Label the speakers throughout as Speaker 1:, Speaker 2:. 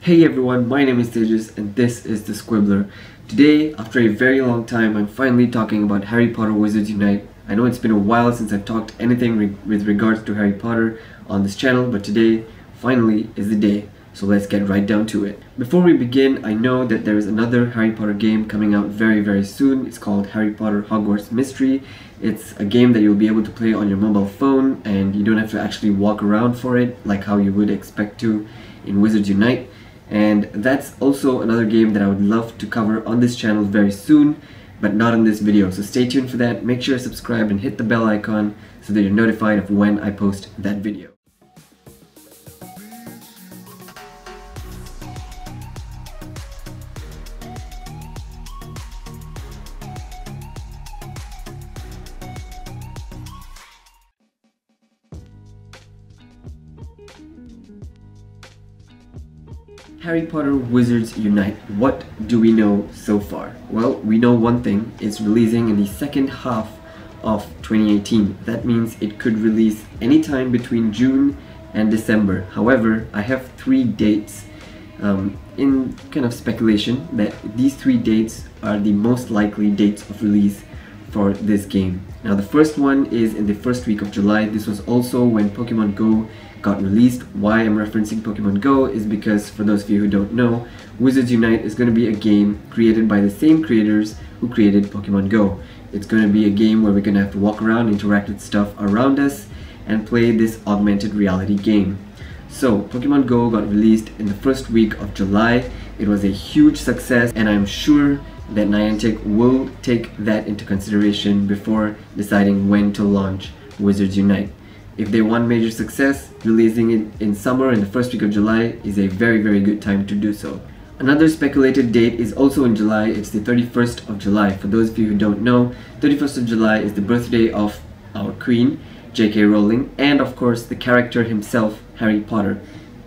Speaker 1: Hey everyone, my name is Tejas and this is the Squibbler. Today, after a very long time, I'm finally talking about Harry Potter Wizards Unite. I know it's been a while since I've talked anything with regards to Harry Potter on this channel, but today, finally, is the day. So let's get right down to it. Before we begin, I know that there is another Harry Potter game coming out very soon. It's called Harry Potter Hogwarts Mystery. It's a game that you'll be able to play on your mobile phone and you don't have to actually walk around for it like how you would expect to in Wizards Unite. And that's also another game that I would love to cover on this channel very soon, but not in this video. So stay tuned for that. Make sure to subscribe and hit the bell icon so that you're notified of when I post that video. Harry Potter Wizards Unite. What do we know so far? Well, we know one thing. It's releasing in the second half of 2018. That means it could release anytime between June and December. However, I have three dates in kind of speculation that these three dates are the most likely dates of release for this game. Now the first one is in the first week of July. This was also when Pokemon Go got released. Why I'm referencing Pokemon Go is because, for those of you who don't know, Wizards Unite is going to be a game created by the same creators who created Pokemon Go. It's going to be a game where we're going to have to walk around, interact with stuff around us, and play this augmented reality game. So Pokemon Go got released in the first week of July. It was a huge success, and I'm sure that Niantic will take that into consideration before deciding when to launch Wizards Unite. If they want major success, releasing it in summer in the first week of July is a very good time to do so. Another speculated date is also in July. It's the 31st of July. For those of you who don't know, 31st of July is the birthday of our queen, J.K. Rowling, and of course the character himself, Harry Potter.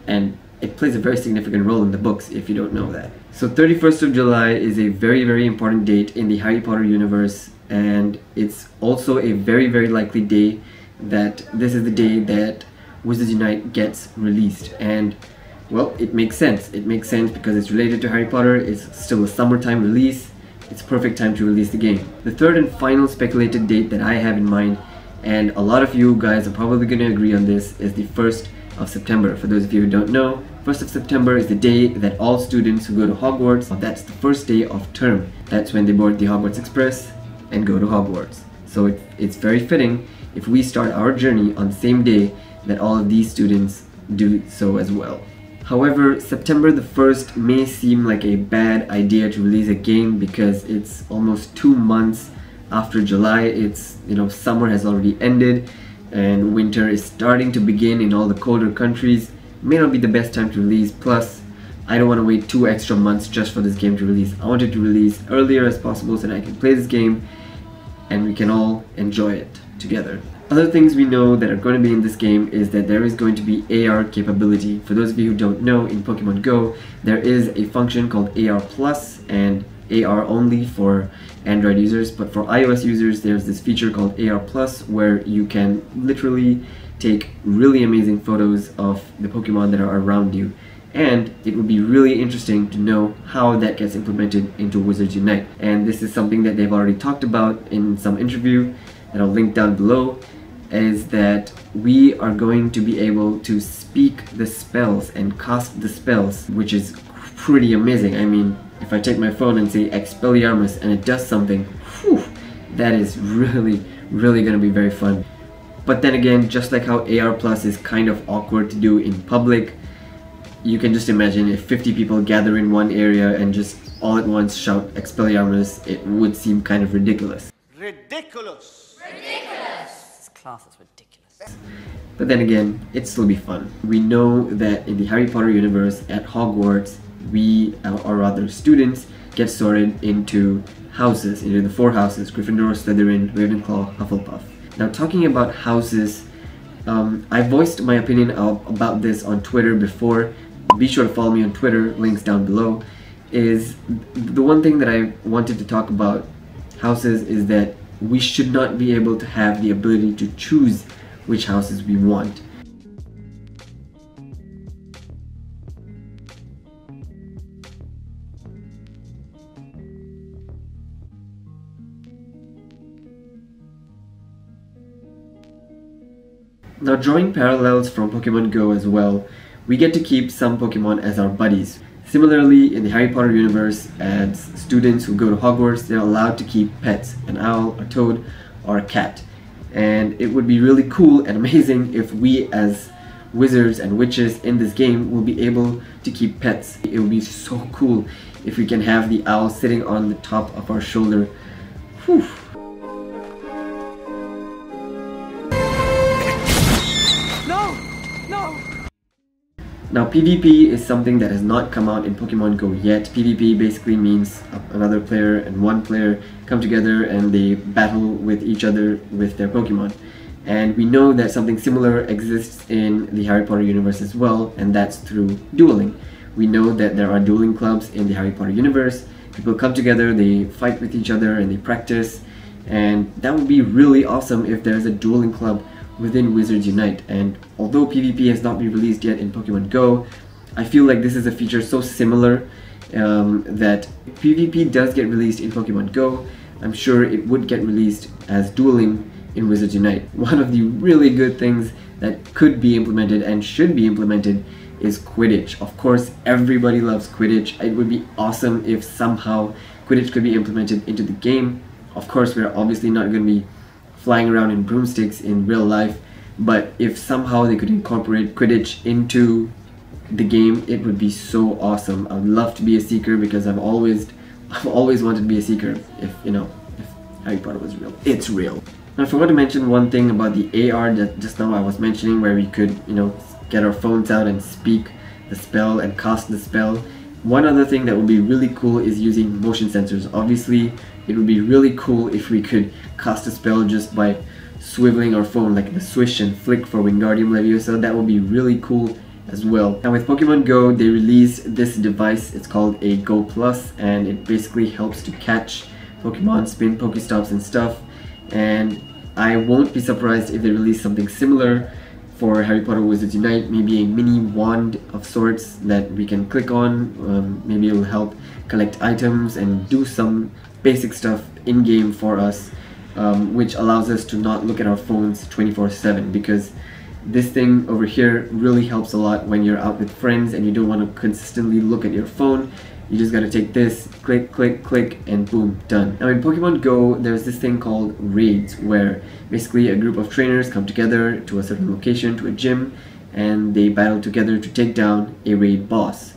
Speaker 1: And it plays a very significant role in the books if you don't know that. So 31st of July is a very important date in the Harry Potter universe, and it's also a very likely day that this is the day that Wizards Unite gets released. And well, it makes sense. It makes sense because it's related to Harry Potter. It's still a summertime release. It's perfect time to release the game. The third and final speculated date that I have in mind, and a lot of you guys are probably going to agree on this, is the 1st of September. For those of you who don't know, 1st of September is the day that all students who go to Hogwarts, that's the first day of term. That's when they board the Hogwarts Express and go to Hogwarts. So it's very fitting if we start our journey on the same day that all of these students do so as well. However, September the 1st may seem like a bad idea to release a game because it's almost 2 months after July. It's, summer has already ended and winter is starting to begin in all the colder countries. May not be the best time to release, plus I don't want to wait 2 extra months just for this game to release. I want it to release earlier as possible so that I can play this game and we can all enjoy it together. Other things we know that are going to be in this game is that there is going to be AR capability. For those of you who don't know, in Pokemon Go there is a function called AR Plus and AR only for Android users, but for iOS users there's this feature called AR Plus where you can literally take really amazing photos of the Pokemon that are around you. And it would be really interesting to know how that gets implemented into Wizards Unite. And this is something that they've already talked about in some interview that I'll link down below, is that we are going to be able to speak the spells and cast the spells, which is pretty amazing. I mean, if I take my phone and say Expelliarmus and it does something, whew, that is really going to be very fun. But then again, just like how AR Plus is kind of awkward to do in public, you can just imagine if 50 people gather in one area and just all at once shout Expelliarmus, it would seem kind of ridiculous.
Speaker 2: Ridiculous!
Speaker 3: This class is ridiculous.
Speaker 1: But then again, it'd still be fun. We know that in the Harry Potter universe at Hogwarts, we, or rather students, get sorted into houses, into the 4 houses: Gryffindor, Slytherin, Ravenclaw, Hufflepuff. Now talking about houses, I voiced my opinion about this on Twitter before. Be sure to follow me on Twitter, links down below. Is the one thing that I wanted to talk about houses is that we should not be able to have the ability to choose which houses we want. Now, drawing parallels from Pokemon Go as well, we get to keep some Pokemon as our buddies. Similarly, in the Harry Potter universe, as students who go to Hogwarts, they're allowed to keep pets, an owl, a toad, or a cat. And it would be really cool and amazing if we as wizards and witches in this game will be able to keep pets. It would be so cool if we can have the owl sitting on the top of our shoulder. Whew. Now, PvP is something that has not come out in Pokemon Go yet. PvP basically means another player and one player come together and they battle with each other with their Pokemon. And we know that something similar exists in the Harry Potter universe as well, and that's through dueling. We know that there are dueling clubs in the Harry Potter universe. People come together, they fight with each other and they practice. And that would be really awesome if there's a dueling club within Wizards Unite. And although PvP has not been released yet in Pokemon Go, I feel like this is a feature so similar that if PvP does get released in Pokemon Go, I'm sure it would get released as dueling in Wizards Unite. One of the really good things that could be implemented and should be implemented is Quidditch. Of course, everybody loves Quidditch. It would be awesome if somehow Quidditch could be implemented into the game. Of course, we're obviously not going to be flying around in broomsticks in real life, but if somehow they could incorporate Quidditch into the game, it would be so awesome. I would love to be a seeker because I've always wanted to be a seeker. If Harry Potter was real, it's real. Now, I forgot to mention one thing about the AR that just now I was mentioning, where we could, get our phones out and speak the spell and cast the spell. One other thing that would be really cool is using motion sensors. Obviously, it would be really cool if we could cast a spell just by swiveling our phone, like the swish and flick for Wingardium Leviosa. That would be really cool as well. And with Pokemon Go, they released this device. It's called a Go Plus, and it basically helps to catch Pokemon, spin Pokestops and stuff. And I won't be surprised if they release something similar for Harry Potter Wizards Unite, maybe a mini wand of sorts that we can click on. Maybe it will help collect items and do some basic stuff in-game for us, which allows us to not look at our phones 24/7, because this thing over here really helps a lot when you're out with friends and you don't want to consistently look at your phone. You just gotta take this, click, click, click, and boom, done. Now in Pokemon Go, there's this thing called raids, where basically a group of trainers come together to a certain location, to a gym, and they battle together to take down a raid boss.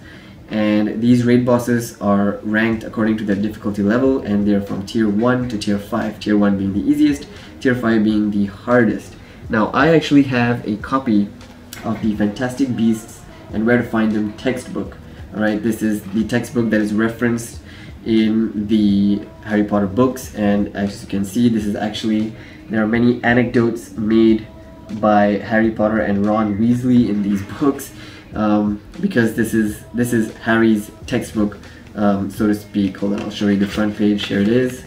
Speaker 1: And these raid bosses are ranked according to their difficulty level, and they're from tier 1 to tier 5, tier 1 being the easiest, tier 5 being the hardest. Now I actually have a copy of the Fantastic Beasts and Where to Find Them textbook. Alright, this is the textbook that is referenced in the Harry Potter books, and as you can see, there are many anecdotes made by Harry Potter and Ron Weasley in these books, because this is Harry's textbook, so to speak. Hold on, I'll show you the front page. Here it is.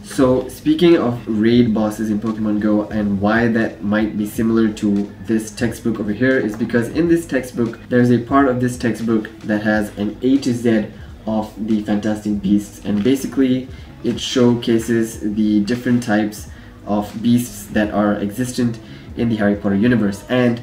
Speaker 1: So speaking of raid bosses in Pokemon Go, and why that might be similar to this textbook over here, is because in this textbook there's a part of this textbook that has an A to Z of the Fantastic Beasts, and basically it showcases the different types of beasts that are existent in the Harry Potter universe, and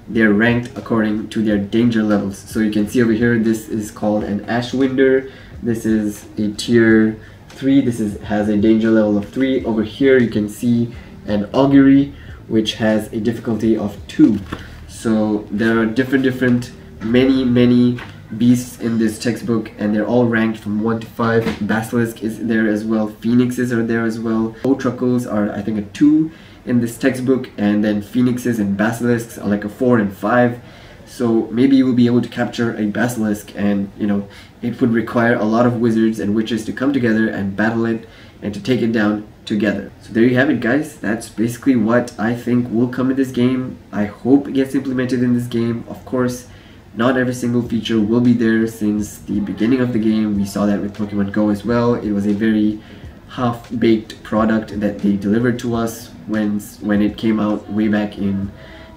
Speaker 1: they're ranked according to their danger levels. So you can see over here, this is called an Ashwinder. This is a tier 3. This has a danger level of 3. Over here you can see an Augury, which has a difficulty of 2. So there are different many beasts in this textbook, and they're all ranked from 1 to 5. Basilisk is there as well, Phoenixes are there as well. Otruckles are, I think, a 2 in this textbook, and then Phoenixes and Basilisks are like a 4 and 5. So maybe you will be able to capture a Basilisk, and it would require a lot of wizards and witches to come together and battle it and to take it down together. So there you have it, guys. That's basically what I think will come in this game. I hope it gets implemented in this game. Of course, not every single feature will be there since the beginning of the game. We saw that with Pokemon Go as well. It was a very half-baked product that they delivered to us when it came out way back in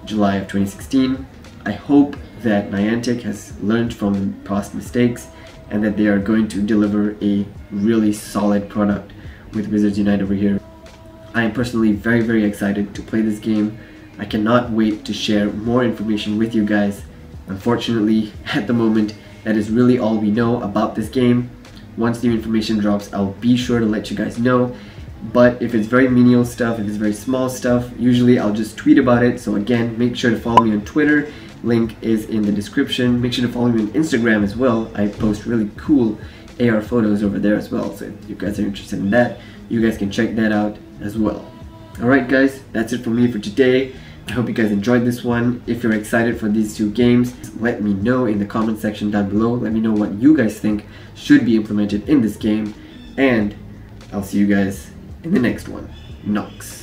Speaker 1: July of 2016. I hope that Niantic has learned from past mistakes and that they are going to deliver a really solid product with Wizards Unite over here. I am personally very excited to play this game. I cannot wait to share more information with you guys. Unfortunately, at the moment, that is really all we know about this game. Once new information drops, I'll be sure to let you guys know. But if it's very menial stuff, if it's very small stuff, usually I'll just tweet about it. So again, make sure to follow me on Twitter. Link is in the description. Make sure to follow me on Instagram as well. I post really cool AR photos over there as well. So if you guys are interested in that, you guys can check that out as well. Alright guys, that's it for me for today. I hope you guys enjoyed this one. If you're excited for these two games, let me know in the comment section down below. Let me know what you guys think should be implemented in this game. And I'll see you guys in the next one. Nox.